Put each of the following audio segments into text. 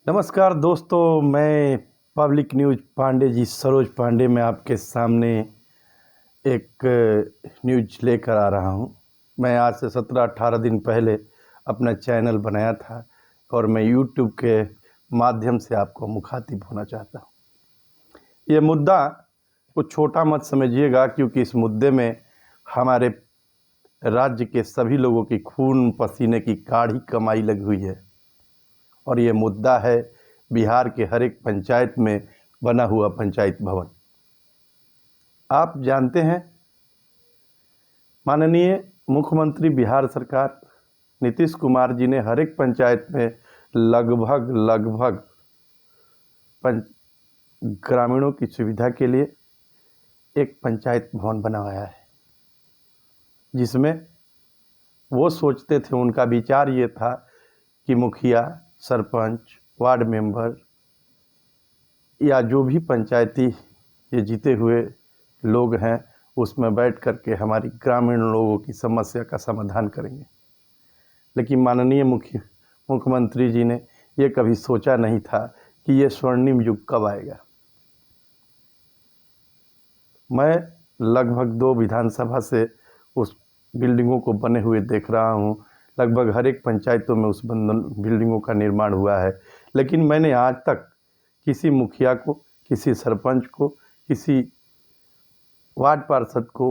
नमस्कार दोस्तों, मैं पब्लिक न्यूज़ पांडे जी सरोज पांडे में आपके सामने एक न्यूज़ लेकर आ रहा हूं। मैं आज से 17-18 दिन पहले अपना चैनल बनाया था और मैं यूट्यूब के माध्यम से आपको मुखातिब होना चाहता हूं। ये मुद्दा कुछ छोटा मत समझिएगा, क्योंकि इस मुद्दे में हमारे राज्य के सभी लोगों की खून पसीने की गाढ़ी कमाई लगी हुई है। और ये मुद्दा है बिहार के हर एक पंचायत में बना हुआ पंचायत भवन। आप जानते हैं, माननीय मुख्यमंत्री बिहार सरकार नीतीश कुमार जी ने हर एक पंचायत में लगभग ग्रामीणों की सुविधा के लिए एक पंचायत भवन बनवाया है, जिसमें वो सोचते थे, उनका विचार ये था कि मुखिया, सरपंच, वार्ड मेंबर या जो भी पंचायती ये जीते हुए लोग हैं, उसमें बैठ कर के हमारी ग्रामीण लोगों की समस्या का समाधान करेंगे। लेकिन माननीय मुख्यमंत्री जी ने ये कभी सोचा नहीं था कि ये स्वर्णिम युग कब आएगा। मैं लगभग 2 विधानसभा से उस बिल्डिंगों को बने हुए देख रहा हूँ। लगभग हर एक पंचायतों में उस बिल्डिंगों का निर्माण हुआ है, लेकिन मैंने आज तक किसी मुखिया को, किसी सरपंच को, किसी वार्ड पार्षद को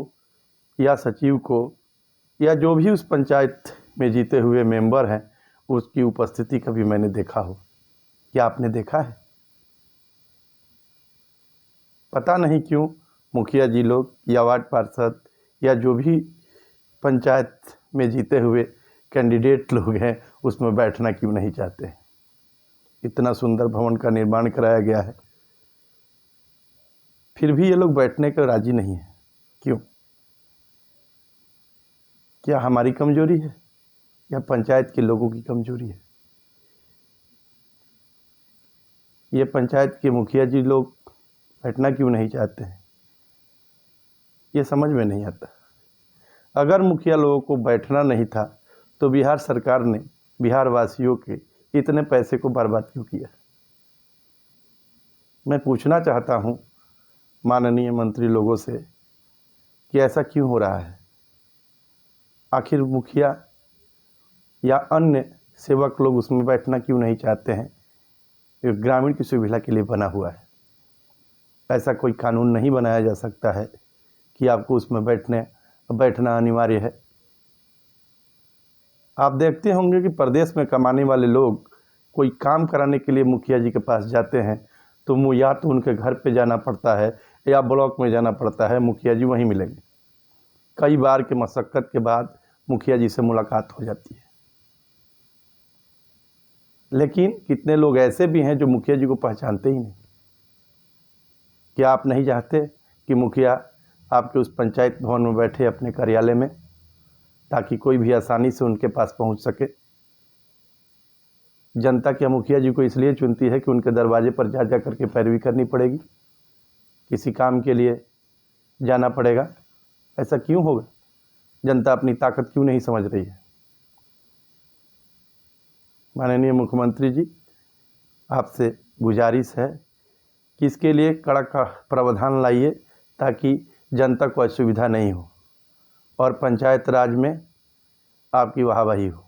या सचिव को या जो भी उस पंचायत में जीते हुए मेंबर हैं, उसकी उपस्थिति कभी मैंने देखा हो। क्या आपने देखा है? पता नहीं क्यों मुखिया जी लोग या वार्ड पार्षद या जो भी पंचायत में जीते हुए कैंडिडेट लोग हैं, उसमें बैठना क्यों नहीं चाहते। इतना सुंदर भवन का निर्माण कराया गया है, फिर भी ये लोग बैठने को राजी नहीं है। क्यों? क्या हमारी कमजोरी है या पंचायत के लोगों की कमजोरी है? ये पंचायत के मुखिया जी लोग बैठना क्यों नहीं चाहते हैं, ये समझ में नहीं आता। अगर मुखिया लोगों को बैठना नहीं था तो बिहार सरकार ने बिहार वासियों के इतने पैसे को बर्बाद क्यों किया? मैं पूछना चाहता हूँ माननीय मंत्री लोगों से कि ऐसा क्यों हो रहा है। आखिर मुखिया या अन्य सेवक लोग उसमें बैठना क्यों नहीं चाहते हैं? ये ग्रामीण की सुविधा के लिए बना हुआ है। ऐसा कोई कानून नहीं बनाया जा सकता है कि आपको उसमें बैठना अनिवार्य है। आप देखते होंगे कि प्रदेश में कमाने वाले लोग कोई काम कराने के लिए मुखिया जी के पास जाते हैं तो या तो उनके घर पे जाना पड़ता है या ब्लॉक में जाना पड़ता है, मुखिया जी वहीं मिलेंगे। कई बार के मशक्क़त के बाद मुखिया जी से मुलाकात हो जाती है। लेकिन कितने लोग ऐसे भी हैं जो मुखिया जी को पहचानते ही नहीं। क्या आप नहीं चाहते कि मुखिया आपके उस पंचायत भवन में बैठे अपने कार्यालय में, ताकि कोई भी आसानी से उनके पास पहुंच सके? जनता क्या मुखिया जी को इसलिए चुनती है कि उनके दरवाजे पर जा जा करके पैरवी करनी पड़ेगी, किसी काम के लिए जाना पड़ेगा? ऐसा क्यों होगा? जनता अपनी ताकत क्यों नहीं समझ रही है? माननीय मुख्यमंत्री जी, आपसे गुजारिश है कि इसके लिए कड़क प्रावधान लाइए, ताकि जनता को असुविधा नहीं हो और पंचायत राज में आपकी वाहवाही हो।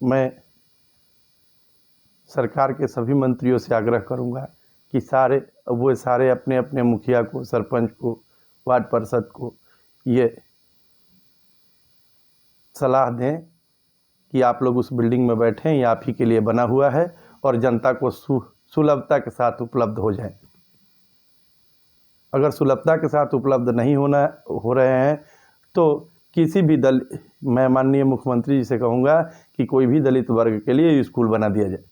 मैं सरकार के सभी मंत्रियों से आग्रह करूंगा कि सारे अपने अपने मुखिया को, सरपंच को, वार्ड पार्षद को ये सलाह दें कि आप लोग उस बिल्डिंग में बैठें, ये आप ही के लिए बना हुआ है और जनता को सुलभता के साथ उपलब्ध हो जाए। अगर सुलभता के साथ उपलब्ध नहीं हो रहे हैं तो किसी भी मैं माननीय मुख्यमंत्री जी से कहूँगा कि कोई भी दलित वर्ग के लिए स्कूल बना दिया जाए,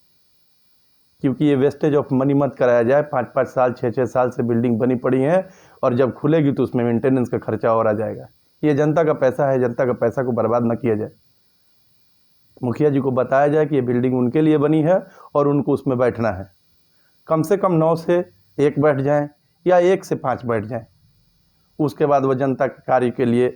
क्योंकि ये वेस्टेज ऑफ मनी मत कराया जाए। 5-5 साल 6-6 साल से बिल्डिंग बनी पड़ी है और जब खुलेगी तो उसमें मेंटेनेंस का खर्चा और आ जाएगा। ये जनता का पैसा है, जनता का पैसा को बर्बाद न किया जाए। मुखिया जी को बताया जाए कि ये बिल्डिंग उनके लिए बनी है और उनको उसमें बैठना है। कम से कम 9 से 1 बैठ जाएं या 1 से 5 बैठ जाएं। उसके बाद वह जनता के कार्य के लिए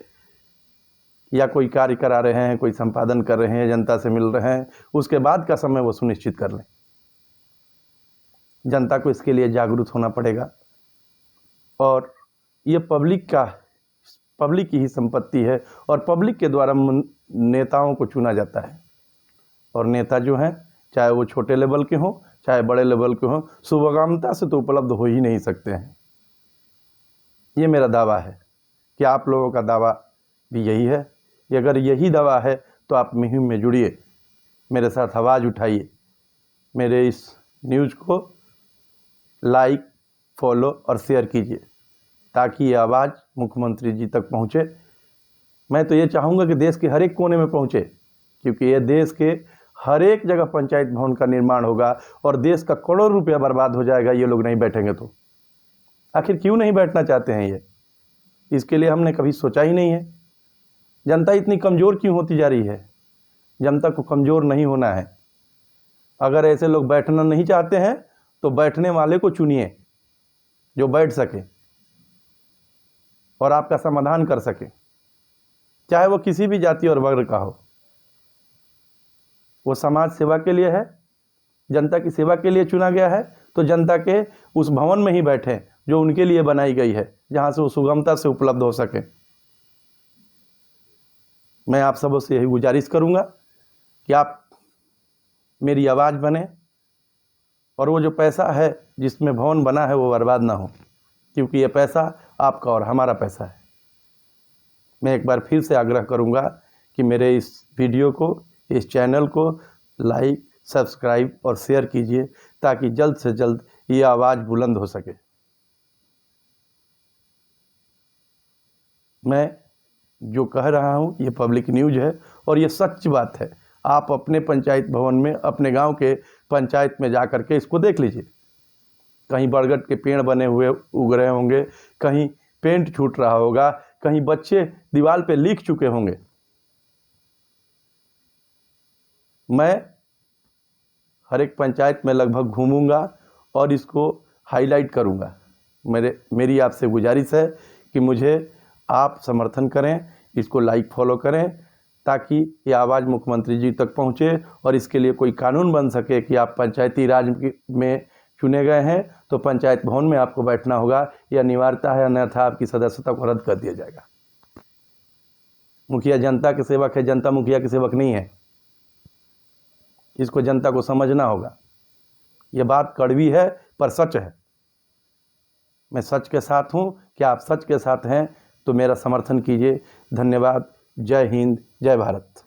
या कोई कार्य करा रहे हैं, कोई संपादन कर रहे हैं, जनता से मिल रहे हैं, उसके बाद का समय वो सुनिश्चित कर लें। जनता को इसके लिए जागरूक होना पड़ेगा। और ये पब्लिक की ही संपत्ति है और पब्लिक के द्वारा नेताओं को चुना जाता है। और नेता जो हैं, चाहे वो छोटे लेवल के हों चाहे बड़े लेवल के हों, शुभकामना से तो उपलब्ध हो ही नहीं सकते हैं। ये मेरा दावा है कि आप लोगों का दावा भी यही है कि अगर यही दावा है तो आप मुहिम में जुड़िए, मेरे साथ आवाज़ उठाइए, मेरे इस न्यूज़ को लाइक, फॉलो और शेयर कीजिए ताकि ये आवाज़ मुख्यमंत्री जी तक पहुँचे। मैं तो ये चाहूँगा कि देश के हर एक कोने में पहुँचे, क्योंकि ये देश के हर एक जगह पंचायत भवन का निर्माण होगा और देश का करोड़ों रुपया बर्बाद हो जाएगा ये लोग नहीं बैठेंगे तो। आखिर क्यों नहीं बैठना चाहते हैं ये? इसके लिए हमने कभी सोचा ही नहीं है। जनता इतनी कमज़ोर क्यों होती जा रही है? जनता को कमज़ोर नहीं होना है। अगर ऐसे लोग बैठना नहीं चाहते हैं तो बैठने वाले को चुनिए जो बैठ सके और आपका समाधान कर सके, चाहे वो किसी भी जाति और वर्ग का हो। वो समाज सेवा के लिए है, जनता की सेवा के लिए चुना गया है, तो जनता के उस भवन में ही बैठें जो उनके लिए बनाई गई है, जहाँ से वो सुगमता से उपलब्ध हो सके। मैं आप सबों से यही गुजारिश करूँगा कि आप मेरी आवाज़ बने और वो जो पैसा है जिसमें भवन बना है वो बर्बाद ना हो, क्योंकि ये पैसा आपका और हमारा पैसा है। मैं एक बार फिर से आग्रह करूँगा कि मेरे इस वीडियो को, इस चैनल को लाइक, सब्सक्राइब और शेयर कीजिए ताकि जल्द से जल्द ये आवाज़ बुलंद हो सके। मैं जो कह रहा हूँ ये पब्लिक न्यूज़ है और ये सच बात है। आप अपने पंचायत भवन में, अपने गांव के पंचायत में जा कर के इसको देख लीजिए। कहीं बरगद के पेड़ बने हुए उग रहे होंगे, कहीं पेंट छूट रहा होगा, कहीं बच्चे दीवार पे लिख चुके होंगे। मैं हर एक पंचायत में लगभग घूमूंगा और इसको हाईलाइट करूंगा। मेरी आपसे गुजारिश है कि मुझे आप समर्थन करें, इसको लाइक फॉलो करें ताकि ये आवाज़ मुख्यमंत्री जी तक पहुंचे और इसके लिए कोई कानून बन सके कि आप पंचायती राज में चुने गए हैं तो पंचायत भवन में आपको बैठना होगा, यह अनिवार्यता है, अन्यथा आपकी सदस्यता को रद्द कर दिया जाएगा। मुखिया जनता के सेवक है, जनता मुखिया के सेवक नहीं है। इसको जनता को समझना होगा। यह बात कड़वी है पर सच है। मैं सच के साथ हूँ। क्या आप सच के साथ हैं तो मेरा समर्थन कीजिए। धन्यवाद। जय हिंद, जय भारत।